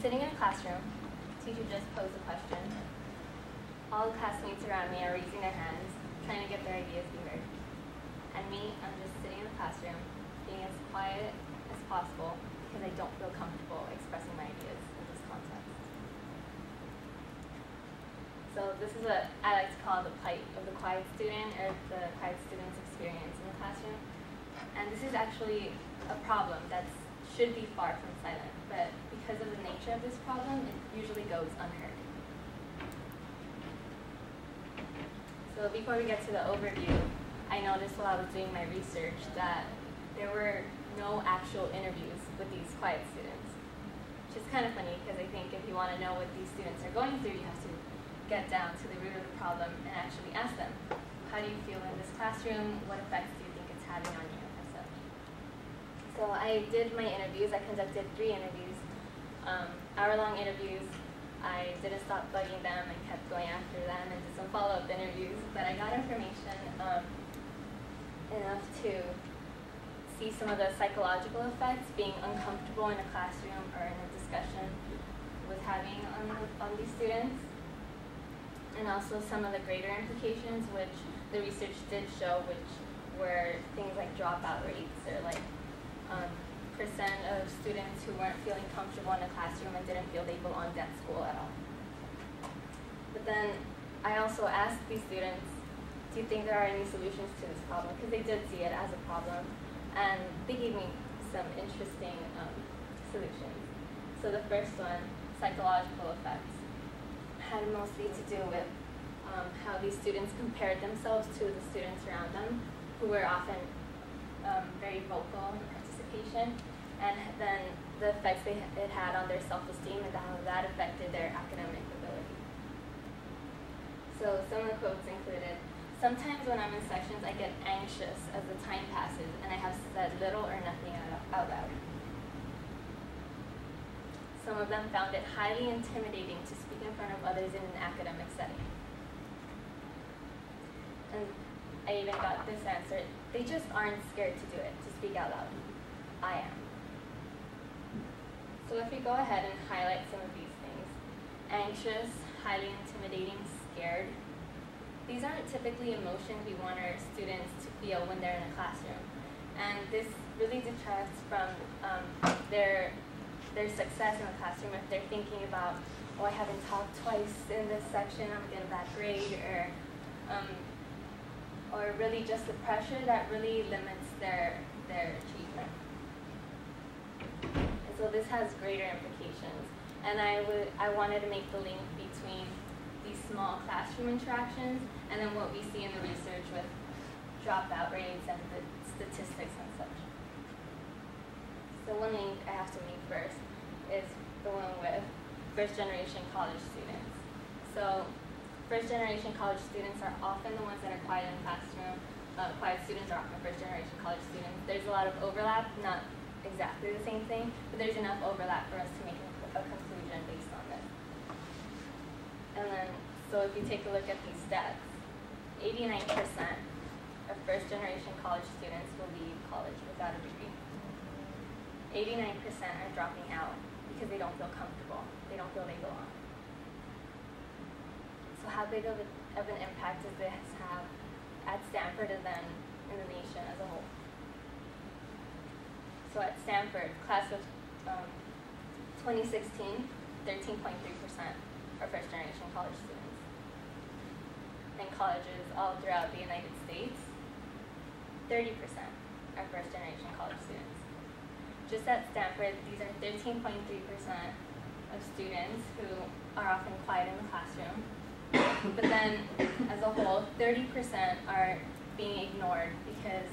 sitting in a classroom. Teacher just posed a question. All the classmates around me are raising their hands, trying to get their ideas be heard. And me, I'm just sitting in the classroom, being as quiet as possible because I don't feel comfortable expressing my ideas in this context. So this is what I like to call the plight of the quiet student, or the quiet student's experience in the classroom. And this is actually a problem that should be far from silent, but because of the nature of this problem, it usually goes unheard. So before we get to the overview, I noticed while I was doing my research that there were no actual interviews with these quiet students, which is kind of funny because I think if you want to know what these students are going through, you have to get down to the root of the problem and actually ask them, how do you feel in this classroom? What effects do you think it's having on you and such? So I did my interviews. I conducted 3 interviews, hour-long interviews. I didn't stop bugging them and kept going after them and did some follow-up interviews, but I got information enough to see some of the psychological effects being uncomfortable in a classroom or in a discussion was having on these students, and also some of the greater implications which the research did show, which were things like dropout rates, or like percent of students who weren't feeling comfortable in a classroom and didn't feel they belonged at school at all. But then I also asked these students, do you think there are any solutions to this problem? Because they did see it as a problem, and they gave me some interesting solutions. So the first one, psychological effects, had mostly to do with how these students compared themselves to the students around them, who were often very vocal in participation, and then the effects it had on their self-esteem and how that affected their academic ability. So some of the quotes included, sometimes when I'm in sections, I get anxious as the time passes and I have said little or nothing out loud. Some of them found it highly intimidating to speak in front of others in an academic setting. And I even got this answer, they just aren't scared to do it, to speak out loud. I am. So if we go ahead and highlight some of these things, anxious, highly intimidating, scared, these aren't typically emotions we want our students to feel when they're in a classroom. And this really detracts from their success in the classroom if they're thinking about, oh, I haven't talked twice in this section, I'm gonna get a bad grade, or really just the pressure that really limits their achievement. And so this has greater implications. And I wanted to make the link between these small classroom interactions and then what we see in the research with dropout rates and the statistics and such. So one link I have to make first is the one with first-generation college students. So first-generation college students are often the ones that are quiet in the classroom. Quiet students are often first-generation college students. There's a lot of overlap, not exactly the same thing, but there's enough overlap for us to make a conclusion based on this. And then, so if you take a look at these stats, 89% of first-generation college students will leave college without a degree. 89% are dropping out because they don't feel comfortable. They don't feel they belong. So how big of an impact does this have at Stanford and then in the nation as a whole? So at Stanford, class of 2016, 13.3% are first-generation college students. And colleges all throughout the United States, 30% are first-generation college students. Just at Stanford, these are 13.3% of students who are often quiet in the classroom. But then, as a whole, 30% are being ignored because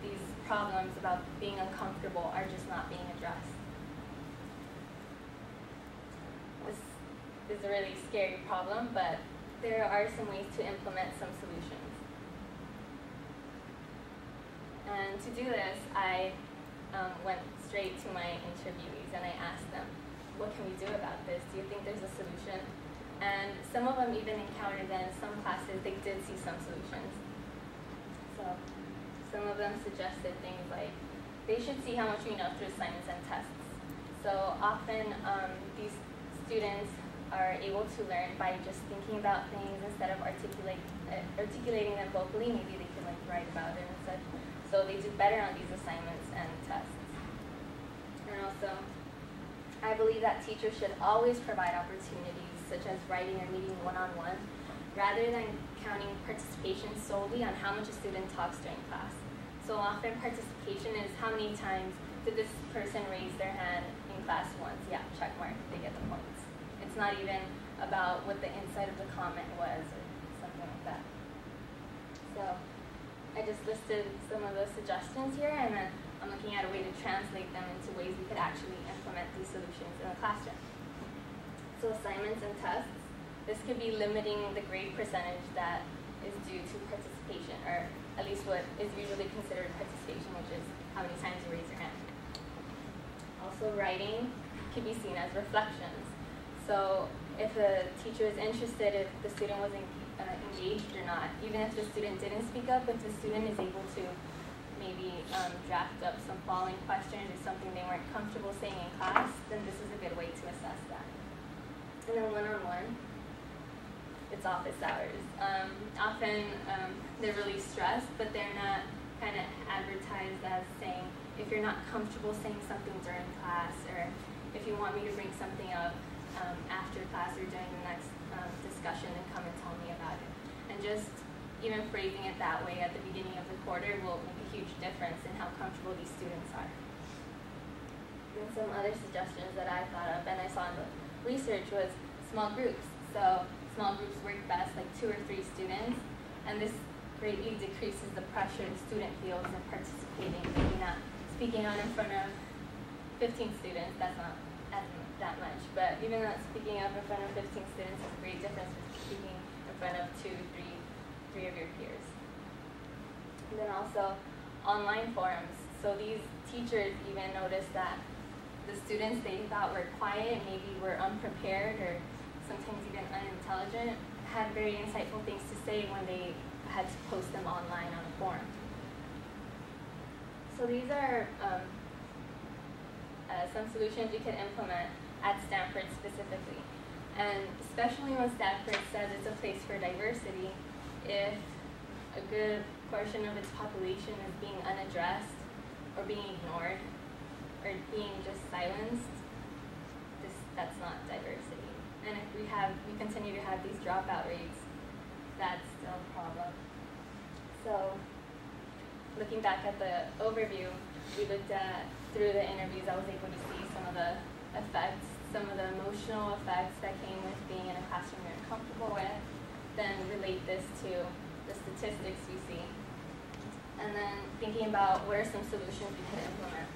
these problems about being uncomfortable are just not being addressed. This is a really scary problem, but there are some ways to implement some solutions. And to do this, I went straight to my interviewees and I asked them, what can we do about this? Do you think there's a solution? And some of them even encountered that in some classes they did see some solutions. So some of them suggested things like they should see how much we know through assignments and tests. So often these students are able to learn by just thinking about things instead of articulating them vocally. Maybe they can like write about it and such. So they do better on these assignments and tests. And also, I believe that teachers should always provide opportunities such as writing or meeting one-on-one, rather than counting participation solely on how much a student talks during class. So often participation is how many times did this person raise their hand in class once? Yeah, check mark, they get the points. It's not even about what the inside of the comment was or something like that. So I just listed some of those suggestions here, and then I'm looking at a way to translate them into ways we could actually implement these solutions in the classroom. So assignments and tests, this could be limiting the grade percentage that is due to participation, or at least what is usually considered participation, which is how many times you raise your hand. Also, writing can be seen as reflections. So if a teacher is interested if the student was engaged or not, even if the student didn't speak up, if the student is able to maybe draft up some following questions or something they weren't comfortable saying in class, then this is a good way to assess that. And then one-on-one, it's office hours. Often they're really stressed, but they're not kind of advertised as saying, if you're not comfortable saying something during class, or if you want me to bring something up after class or during the next discussion, then come and tell me about it. And just even phrasing it that way at the beginning of the quarter will make a huge difference in how comfortable these students are. And some other suggestions that I thought of and I saw in the research was small groups. So small groups work best like 2 or 3 students, and this greatly decreases the pressure the student feels in participating. Maybe not speaking out in front of 15 students, that's not that much, but even not speaking up in front of 15 students is a great difference with speaking in front of 2, 3 of your peers. And then also online forums. So these teachers even noticed that the students they thought were quiet, maybe were unprepared, or sometimes even unintelligent, had very insightful things to say when they had to post them online on a forum. So these are some solutions we could implement at Stanford specifically. And especially when Stanford says it's a place for diversity, if a good portion of its population is being unaddressed or being ignored or being just silenced, that's not diversity. And if we continue to have these dropout rates, that's still a problem. So looking back at the overview, we looked at, through the interviews, I was able to see some of the effects, some of the emotional effects that came with being in a classroom you're uncomfortable with, then relate this to the statistics we see. And then thinking about what are some solutions we could implement.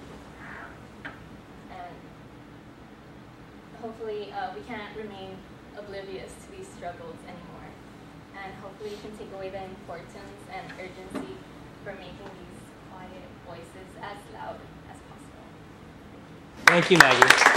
And hopefully we can't remain oblivious to these struggles anymore. And hopefully we can take away the importance and urgency for making these quiet voices as loud as possible. Thank you, Maggie.